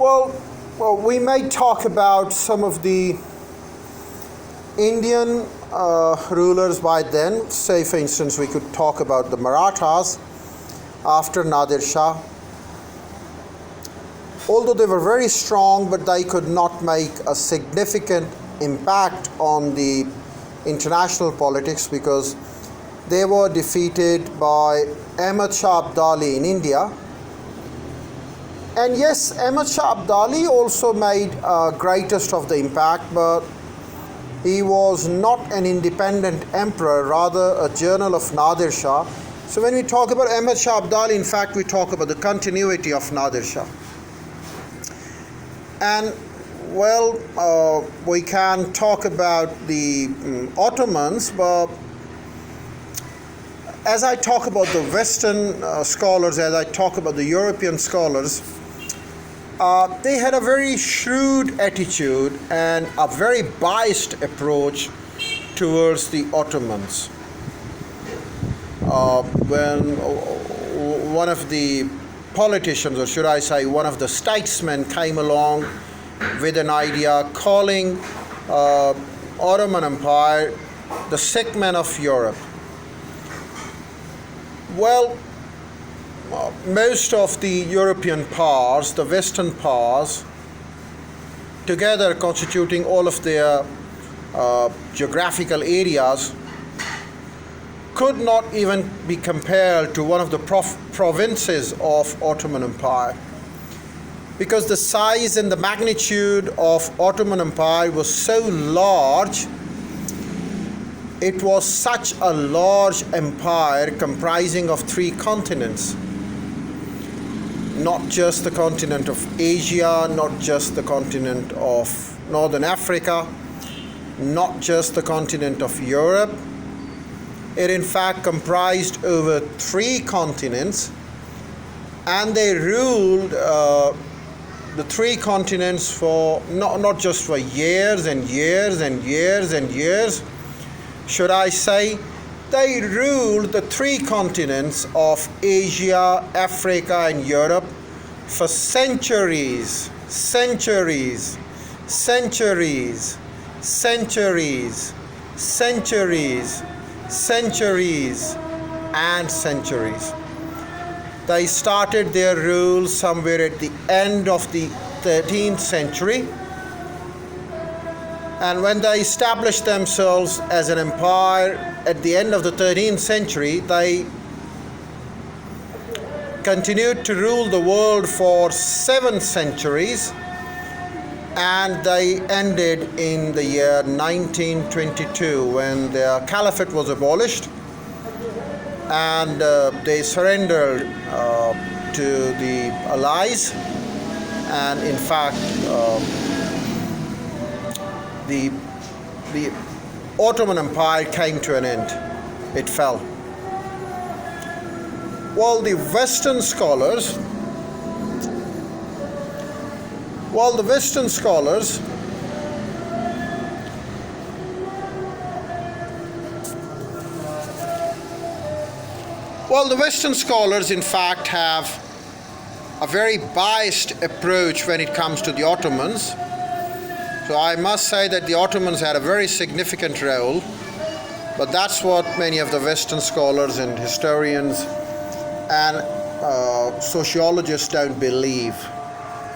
Well, we may talk about some of the Indian rulers by then. Say, for instance, we could talk about the Marathas after Nadir Shah. Although they were very strong, but they could not make a significant impact on the international politics because they were defeated by Ahmad Shah Abdali in India. And yes, Ahmad Shah Abdali also made greatest of the impact, but he was not an independent emperor, rather a general of Nadir Shah. So when we talk about Ahmad Shah Abdali, in fact, we talk about the continuity of Nadir Shah. And we can talk about the Ottomans, but as I talk about the Western scholars, as I talk about the European scholars, they had a very shrewd attitude and a very biased approach towards the Ottomans. When one of the politicians, or should I say one of the statesmen, came along with an idea calling Ottoman Empire the sick man of Europe. Well, most of the European powers, the Western powers, together constituting all of their geographical areas, could not even be compared to one of the provinces of Ottoman Empire, because the size and the magnitude of Ottoman Empire was so large. It was such a large empire comprising of 3 continents. Not just the continent of Asia, not just the continent of Northern Africa, not just the continent of Europe. It in fact comprised over 3 continents, and they ruled the 3 continents for not just for years and years and years and years. Should I say, they ruled the 3 continents of Asia, Africa, and Europe for centuries, centuries, centuries, centuries, centuries, centuries, and centuries. They started their rule somewhere at the end of the 13th century. And when they established themselves as an empire at the end of the 13th century, they continued to rule the world for 7 centuries, and they ended in the year 1922 when the caliphate was abolished, and they surrendered to the Allies, and in fact the Ottoman Empire came to an end. It fell. Well, the Western scholars in fact have a very biased approach when it comes to the Ottomans. So I must say that the Ottomans had a very significant role, but that's what many of the Western scholars and historians and sociologists don't believe.